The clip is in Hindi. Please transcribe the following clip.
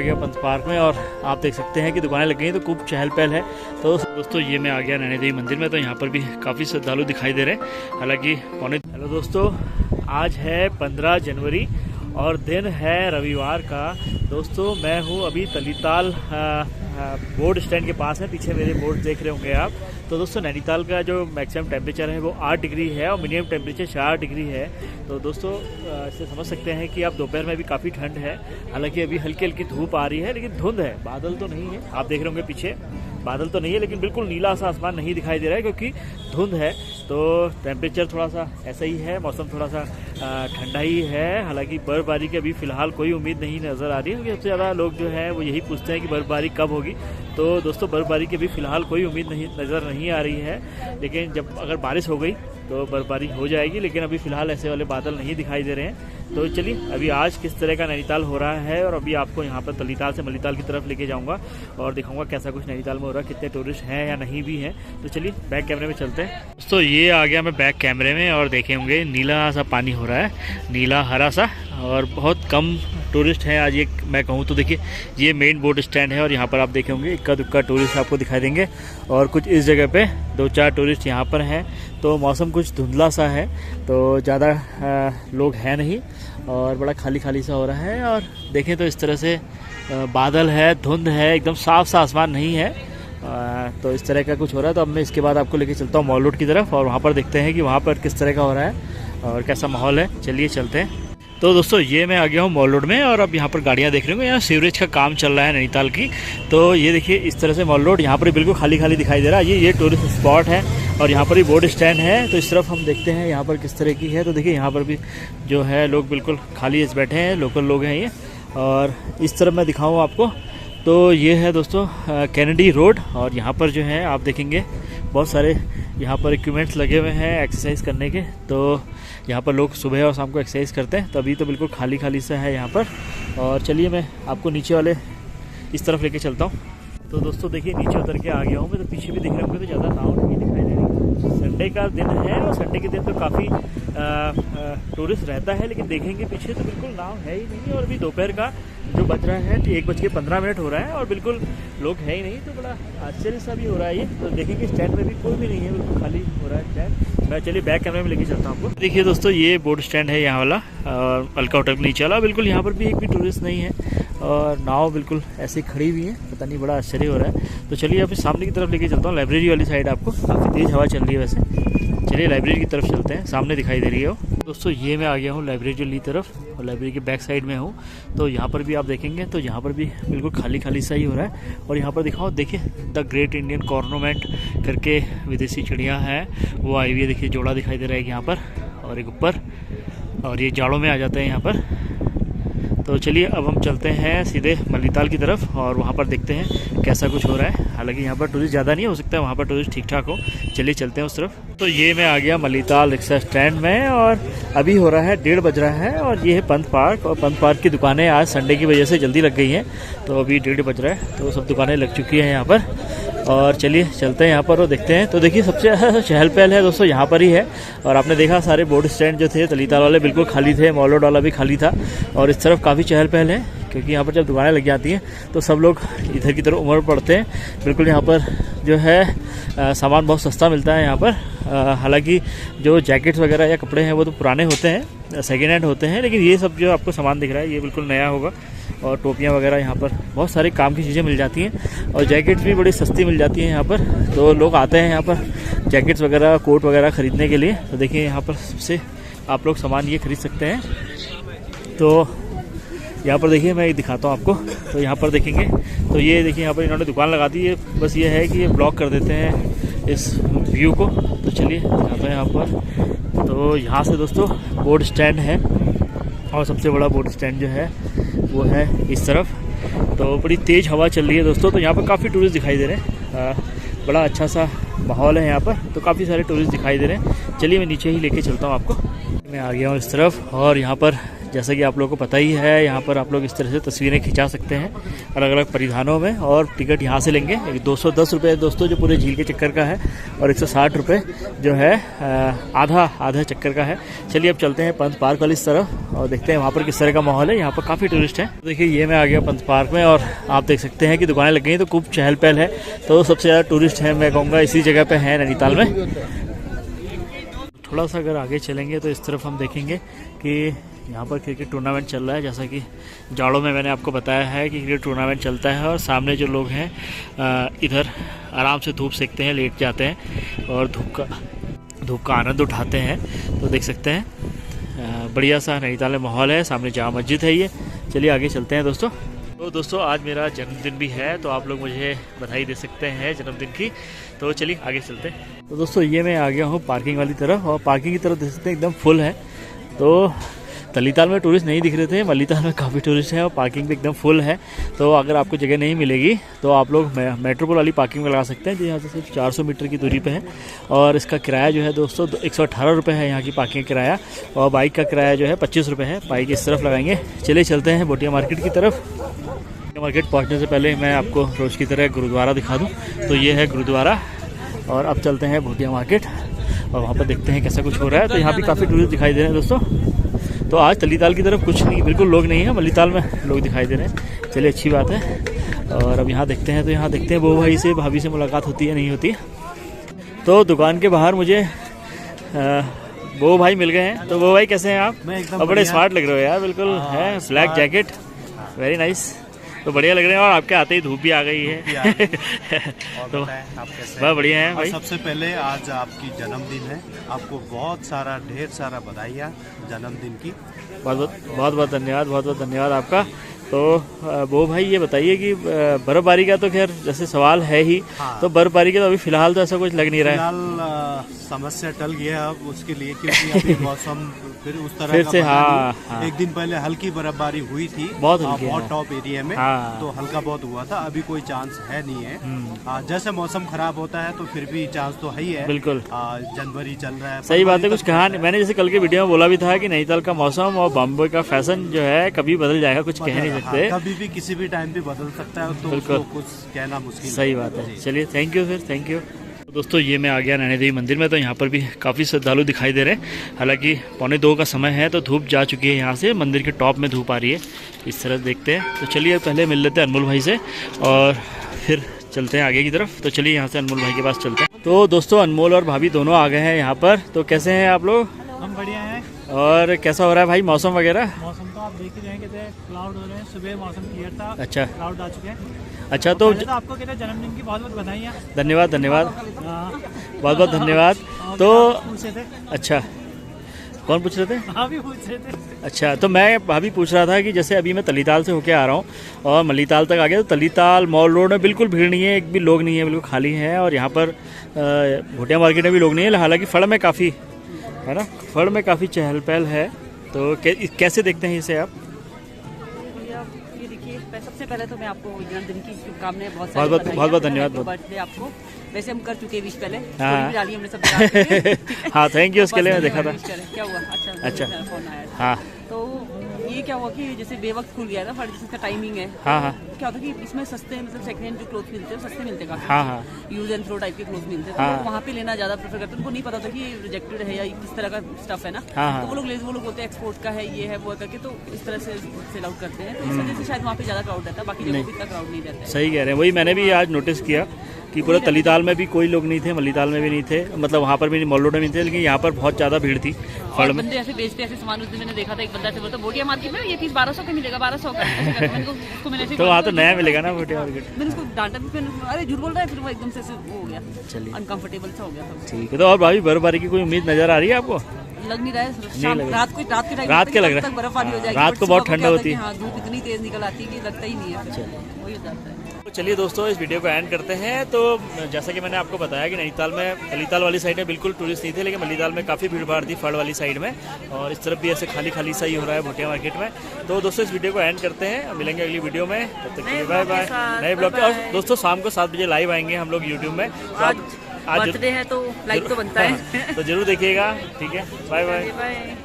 गया पंत पार्क में और आप देख सकते हैं कि दुकानें लग गई हैं तो खूब चहल पहल है। तो दोस्तों ये मैं आ गया नैनी देवी मंदिर में, तो यहाँ पर भी काफ़ी श्रद्धालु दिखाई दे रहे हैं। हालांकि हेलो दोस्तों, आज है 15 जनवरी और दिन है रविवार का। दोस्तों मैं हूँ अभी तलीताल बोर्ड स्टैंड के पास है, पीछे मेरे बोर्ड देख रहे होंगे आप। तो दोस्तों नैनीताल का जो मैक्सिमम टेम्परेचर है वो 8 डिग्री है और मिनिमम टेम्परेचर 4 डिग्री है। तो दोस्तों इससे समझ सकते हैं कि आप दोपहर में भी काफ़ी ठंड है। हालांकि अभी हल्की हल्की धूप आ रही है, लेकिन धुंध है, बादल तो नहीं है। आप देख रहे होंगे पीछे बादल तो नहीं है, लेकिन बिल्कुल नीला सा आसमान नहीं दिखाई दे रहा है क्योंकि धुंध है। तो टेम्परेचर थोड़ा सा ऐसा ही है, मौसम थोड़ा सा ठंडा ही है। हालांकि बर्फबारी की अभी फ़िलहाल कोई उम्मीद नहीं नज़र आ रही है, क्योंकि सबसे ज़्यादा लोग जो है वो यही पूछते हैं कि बर्फबारी कब होगी। तो दोस्तों बर्फबारी की अभी फ़िलहाल कोई उम्मीद नहीं नज़र नहीं आ रही है, लेकिन जब अगर बारिश हो गई तो बर्फबारी हो जाएगी। लेकिन अभी फ़िलहाल ऐसे वाले बादल नहीं दिखाई दे रहे हैं। तो चलिए अभी आज किस तरह का नैनीताल हो रहा है और अभी आपको यहाँ पर तलीताल से मलीताल की तरफ लेके जाऊँगा और दिखाऊंगा कैसा कुछ नैनीताल में हो रहा है, कितने टूरिस्ट हैं या नहीं भी हैं। तो चलिए बैक कैमरे में चलते हैं। दोस्तों ये आ गया मैं बैक कैमरे में और देखे होंगे नीला सा पानी हो रहा है, नीला हरा सा, और बहुत कम टूरिस्ट हैं आज। ये मैं कहूँ तो देखिए ये मेन बोट स्टैंड है और यहाँ पर आप देखे होंगे इक्का दुक्का टूरिस्ट आपको दिखाई देंगे और कुछ इस जगह पे 2-4 टूरिस्ट यहाँ पर हैं। तो मौसम कुछ धुंधला सा है, तो ज़्यादा लोग हैं नहीं और बड़ा खाली खाली सा हो रहा है। और देखें तो इस तरह से बादल है, धुंध है, एकदम साफ सा आसमान नहीं है। तो इस तरह का कुछ हो रहा है। तो अब मैं इसके बाद आपको लेके चलता हूँ मॉल रोड की तरफ और वहाँ पर देखते हैं कि वहाँ पर किस तरह का हो रहा है और कैसा माहौल है। चलिए चलते हैं। तो दोस्तों ये मैं आ गया हूँ मॉल रोड में और अब यहाँ पर गाड़ियाँ देख रहे होंगे, यहाँ सीवरेज का काम चल रहा है नैनीताल की। तो ये देखिए इस तरह से मॉल रोड यहाँ पर बिल्कुल खाली खाली दिखाई दे रहा है। ये टूरिस्ट स्पॉट है और यहाँ पर ही बोर्ड स्टैंड है। तो इस तरफ हम देखते हैं यहाँ पर किस तरह की है। तो देखिए यहाँ पर भी जो है लोग बिल्कुल खाली बैठे हैं, लोकल लोग हैं ये। और इस तरफ मैं दिखाऊँ आपको तो ये है दोस्तों कैनेडी रोड और यहाँ पर जो है आप देखेंगे बहुत सारे यहाँ पर इक्विपमेंट्स लगे हुए हैं एक्सरसाइज करने के। तो यहाँ पर लोग सुबह और शाम को एक्सरसाइज करते हैं। तो अभी तो बिल्कुल खाली खाली सा है यहाँ पर। और चलिए मैं आपको नीचे वाले इस तरफ लेके चलता हूँ। तो दोस्तों देखिए नीचे उतर के आ गया हूँ मैं। तो पीछे भी दिख रहे होंगे तो ज़्यादा नाव नहीं दिखाई दे रही। संडे का दिन है और संडे के दिन तो काफ़ी टूरिस्ट रहता है, लेकिन देखेंगे पीछे तो बिल्कुल नाव है ही नहीं। और अभी दोपहर का जो बज रहा है 1:15 हो रहा है और बिल्कुल लोग है ही नहीं। तो बड़ा आश्चर्य सा भी हो रहा है ये। तो देखेंगे स्टैंड में भी कोई भी नहीं है, बिल्कुल खाली हो रहा है स्टैंड। मैं चलिए बैक कैमरे में लेके चलता हूँ आपको। देखिए दोस्तों ये बोर्ड स्टैंड है यहाँ वाला और अलका होटल के नीचे वाला। बिल्कुल यहाँ पर भी एक भी टूरिस्ट नहीं है और नाव बिल्कुल ऐसे खड़ी हुई है, पता नहीं बड़ा आश्चर्य हो रहा है। तो चलिए अभी सामने की तरफ लेके चलता हूँ, लाइब्रेरी वाली साइड। आपको काफ़ी तेज़ हवा चल रही है वैसे। चलिए लाइब्रेरी की तरफ चलते हैं, सामने दिखाई दे रही है वो। दोस्तों ये मैं आ गया हूँ लाइब्रेरी वाली तरफ और लाइब्रेरी के बैक साइड में हूँ। तो यहाँ पर भी आप देखेंगे तो यहाँ पर भी बिल्कुल खाली खाली सा ही हो रहा है। और यहाँ पर दिखाओ देखिए द ग्रेट इंडियन कॉर्नोमेंट करके विदेशी चिड़िया है वो आई हुई है। देखिए जोड़ा दिखाई दे रहा है यहाँ पर और एक ऊपर, और ये जाड़ों में आ जाते हैं यहाँ पर। तो चलिए अब हम चलते हैं सीधे मलीताल की तरफ और वहाँ पर देखते हैं कैसा कुछ हो रहा है। हालांकि यहाँ पर टूरिस्ट ज़्यादा नहीं, हो सकता है वहाँ पर टूरिस्ट ठीक ठाक हो। चलिए चलते हैं उस तरफ। तो ये मैं आ गया मलीताल रिक्शा स्टैंड में और अभी हो रहा है 1:30 बज रहा है और ये है पंत पार्क। और पंत पार्क की दुकानें आज संडे की वजह से जल्दी लग गई हैं, तो अभी 1:30 बज रहा है तो सब दुकानें लग चुकी हैं यहाँ पर। और चलिए चलते हैं यहाँ पर और देखते हैं। तो देखिए सबसे चहल पहल है दोस्तों यहाँ पर ही है। और आपने देखा सारे बोर्ड स्टैंड जो थे तलीताल वाले बिल्कुल खाली थे, मॉल रोड वाला भी खाली था। और इस तरफ काफ़ी चहल पहल है क्योंकि यहाँ पर जब दुकानें लग जाती हैं तो सब लोग इधर की तरफ उमड़ पड़ते हैं। बिल्कुल यहाँ पर जो है सामान बहुत सस्ता मिलता है यहाँ पर। हालांकि जो जैकेट्स वगैरह या कपड़े हैं वो तो पुराने होते हैं, सेकेंड हैंड होते हैं, लेकिन ये सब जो आपको सामान दिख रहा है ये बिल्कुल नया होगा। और टोपियाँ वगैरह यहाँ पर बहुत सारे काम की चीज़ें मिल जाती हैं और जैकेट्स भी बड़ी सस्ती मिल जाती हैं यहाँ पर। तो लोग आते हैं यहाँ पर जैकेट्स वगैरह कोट वगैरह ख़रीदने के लिए। तो देखिए यहाँ पर सबसे आप लोग सामान ये खरीद सकते हैं। तो यहाँ पर देखिए मैं दिखाता हूँ आपको। तो यहाँ पर देखेंगे तो ये देखिए यहाँ पर इन्होंने दुकान लगा दी है, बस ये है कि ये ब्लॉक कर देते हैं इस व्यू को। तो चलिए जाते हैं यहाँ पर। तो यहाँ से दोस्तों बोर्ड स्टैंड है और सबसे बड़ा बोर्ड स्टैंड जो है वो है इस तरफ। तो बड़ी तेज़ हवा चल रही है दोस्तों। तो यहाँ पर काफ़ी टूरिस्ट दिखाई दे रहे हैं, बड़ा अच्छा सा माहौल है यहाँ पर। तो काफ़ी सारे टूरिस्ट दिखाई दे रहे हैं। चलिए मैं नीचे ही लेके चलता हूँ आपको। मैं आ गया हूँ इस तरफ और यहाँ पर जैसा कि आप लोगों को पता ही है, यहाँ पर आप लोग इस तरह से तस्वीरें खिंचा सकते हैं अलग अलग परिधानों में। और टिकट यहाँ से लेंगे 210 रुपये दोस्तों जो पूरे झील के चक्कर का है, और 160 रुपये जो है आधा चक्कर का है। चलिए अब चलते हैं पंत पार्क वाली इस तरफ और देखते हैं वहाँ पर किस तरह का माहौल है। यहाँ पर काफ़ी टूरिस्ट हैं। देखिए ये मैं आ गया पंत पार्क में और आप देख सकते हैं कि दुकानें लग गई हैं, तो खूब चहल पहल है। तो सबसे ज़्यादा टूरिस्ट हैं मैं कहूँगा इसी जगह पे हैं नैनीताल में। थोड़ा सा अगर आगे चलेंगे तो इस तरफ हम देखेंगे कि यहाँ पर क्रिकेट टूर्नामेंट चल रहा है। जैसा कि जाड़ों में मैंने आपको बताया है कि क्रिकेट टूर्नामेंट चलता है और सामने जो लोग हैं इधर आराम से धूप सेकते हैं, लेट जाते हैं और धूप का आनंद उठाते हैं। तो देख सकते हैं बढ़िया सा नैनीताल में माहौल है। सामने जामा मस्जिद है ये। चलिए आगे चलते हैं दोस्तों। तो दोस्तों आज मेरा जन्मदिन भी है, तो आप लोग मुझे बधाई दे सकते हैं जन्मदिन की। तो चलिए आगे चलते हैं। तो दोस्तों ये मैं आ गया हूँ पार्किंग वाली तरफ, और पार्किंग की तरफ देख सकते हैं एकदम फुल है। तो तलीताल में टूरिस्ट नहीं दिख रहे थे, मल्लीताल में काफ़ी टूरिस्ट हैं और पार्किंग भी एकदम फुल है। तो अगर आपको जगह नहीं मिलेगी तो आप लोग मेट्रोपोल वाली पार्किंग में लगा सकते हैं, जो यहाँ से सिर्फ 400 मीटर की दूरी पे है। और इसका किराया जो है दोस्तों 118 रुपये है यहाँ की पार्किंग किराया, और बाइक का किराया जो है 25 रुपये है। बाइक इस तरफ लगाएंगे। चलिए चलते हैं बोटिया मार्केट की तरफ। मार्केट पहुँचने से पहले मैं आपको रोज़ की तरह गुरुद्वारा दिखा दूँ। तो ये है गुरुद्वारा, और अब चलते हैं भोटिया मार्केट और वहाँ पर देखते हैं कैसा कुछ हो रहा है। तो यहाँ भी काफ़ी टूरिस्ट दिखाई दे रहे हैं दोस्तों। तो आज तलीताल की तरफ कुछ नहीं, बिल्कुल लोग नहीं है, मल्लीताल में लोग दिखाई दे रहे हैं। चलिए अच्छी बात है। और अब यहाँ देखते हैं, तो यहाँ देखते हैं वो भाई से भाभी से मुलाकात होती है नहीं होती। तो दुकान के बाहर मुझे वो भाई मिल गए हैं। तो वो भाई कैसे हैं आप? मैं एकदम बड़े स्मार्ट लग रहे हो यार, बिल्कुल है। Black jacket, very nice. तो बढ़िया लग रहे हैं, और आपके आते ही धूप भी आ गई है। तो आप कैसे? बहुत बढ़िया है भाई। सबसे पहले आज आपकी जन्मदिन है, आपको ढेर सारा बधाइयाँ जन्मदिन की। बहुत बहुत धन्यवाद आपका। तो वो भाई ये बताइए कि बर्फबारी का तो खैर जैसे सवाल है ही। हाँ। तो बर्फबारी का तो अभी फिलहाल तो ऐसा कुछ लग नहीं रहा है। फिलहाल समस्या टल गया अब उसके लिए, क्योंकि अभी मौसम फिर उस तरह फिर का से हाँ। एक दिन पहले हल्की बर्फबारी हुई थी, बहुत टॉप एरिया में। हाँ। तो हल्का बहुत हुआ था, अभी कोई चांस है नहीं है। जैसे मौसम खराब होता है तो फिर भी चांस तो है ही है। बिल्कुल जनवरी चल रहा है। सही बात है, कुछ कहा मैंने जैसे कल के वीडियो में बोला भी था कि नैनीताल का मौसम और बॉम्बे का फैशन जो है कभी बदल जाएगा, कुछ कह नहीं सकते। कभी भी किसी भी टाइम पे बदल सकता है, तो उसको कुछ कहना मुश्किल। सही बात है। चलिए थैंक यू फिर, थैंक यू। दोस्तों ये मैं आ गया नैनी देवी मंदिर में। तो यहाँ पर भी काफ़ी श्रद्धालु दिखाई दे रहे हैं। हालांकि 1:45 का समय है, तो धूप जा चुकी है। यहाँ से मंदिर के टॉप में धूप आ रही है, इस तरह देखते हैं। तो चलिए पहले मिल लेते हैं अनमोल भाई से और फिर चलते हैं आगे की तरफ। तो चलिए यहाँ से अनमोल भाई के पास चलते हैं। तो दोस्तों अनमोल और भाभी दोनों आ गए हैं यहाँ पर। तो कैसे हैं आप लोग? हम बढ़िया हैं। और कैसा हो रहा है भाई मौसम वगैरह? मौसम तो आप देख ही रहे हैं, कहते हैं क्लाउड हो रहे हैं। सुबह मौसम क्लियर था, अच्छा क्लाउड आ चुके हैं। अच्छा तो आपको कहते हैं जन्मदिन की बहुत बहुत बधाइयाँ। धन्यवाद बहुत बहुत धन्यवाद। तो पूछ रहे थे। अच्छा कौन पूछ रहे थे? भाभी पूछ रहे थे। अच्छा तो मैं भाभी पूछ रहा था कि जैसे अभी मैं तलीताल से होके आ रहा हूँ और मल्लीताल तक आ गया, तो तलीताल मॉल रोड में बिल्कुल भीड़ नहीं है, एक भी लोग नहीं है, बिल्कुल खाली है। और यहाँ पर भोटिया मार्केट में भी लोग नहीं है। हालांकि फड़ में काफ़ी है ना, फड़ में काफ़ी चहल पहल है। तो कैसे देखते हैं इसे आप? ये देखिए, सबसे पहले तो मैं आपको जन्मदिन की शुभकामनाएं बहुत बहुत धन्यवाद। बर्थडे आपको, वैसे हम कर चुके हैं विश पहले। हाँ डाली हमने सब। हाँ थैंक यू, उसके लिए मैं देखा था। क्या हुआ? अच्छा फोन आया। हाँ तो ये क्या हुआ कि जैसे बेवक्त खुल गया था, जिसका टाइमिंग है। हाँ क्या होता है कि इसमें सस्ते मतलब सेकंड हैंड जो क्लोथ मिलते हैं सस्ते मिलते हैं काफी। हाँ यूज एंड थ्रो टाइप के क्लोथ मिलते हैं। हाँ। तो वहाँ पे लेना ज्यादा प्रेफर करते हैं। उनको नहीं पता था कि रिजेक्टेड है या किस तरह का स्टफ है ना। हाँ। तो वो लोग बोलते हैं एक्सपोर्ट का है, ये है वो करके, तो इस तरह से सेल आउट करते हैं। तो इस वजह से शायद वहाँ पे ज्यादा क्राउड रहता है, बाकी जगहों पे इतना क्राउड नहीं रहता है। सही कह रहे हैं, वही मैंने भी आज नोटिस किया कि पूरा तलीताल में भी कोई लोग नहीं थे, मल्लीताल में भी नहीं थे, मतलब वहाँ पर भी मॉल रोड में नहीं थे, लेकिन यहाँ पर बहुत ज़्यादा भीड़ थी। और बंदे ऐसे बेचते ऐसे सामान। उस दिन मैंने देखा था एक बंदा ऐसे बोलता भोटिया मार्केट में ये पीस 1200 का मिलेगा, 1200 का। तो वहाँ तो नया मिलेगा ना भोटिया मार्केट। मैंने उसको डांटा भी, अरे झूठ बोल रहा है, फिर वो एकदम से हो गया, चलिए अनकंफर्टेबल सा हो गया था। ठीक है। तो और भाभी बर्फबारी की कोई उम्मीद नजर आ रही है आपको? लग नहीं रहा है। रात के टाइम रात के लग रहा है, बर्फबारी हो जाएगी। रात को बहुत ठंडा होती है। धूप इतनी तेज निकल आती है कि लगता ही नहीं है, वही हो जाता है। तो चलिए दोस्तों इस वीडियो को एंड करते हैं। तो जैसा कि मैंने आपको बताया कि नैनीताल में तलीताल वाली साइड में बिल्कुल टूरिस्ट नहीं थे, लेकिन मल्लीताल में काफ़ी भीड़ भाड़ थी फड़ वाली साइड में, और इस तरफ भी ऐसे खाली खाली सा ही हो रहा है भोटिया मार्केट में। तो दोस्तों इस वीडियो को एंड करते हैं, मिलेंगे अगली वीडियो में, तब तक के लिए बाय बाय। नए ब्लॉग पे, और दोस्तों शाम को 7 बजे लाइव आएंगे हम लोग यूट्यूब में। आज बर्थडे है तो लाइक तो बनता है, तो जरूर देखिएगा। ठीक है, बाय बाय।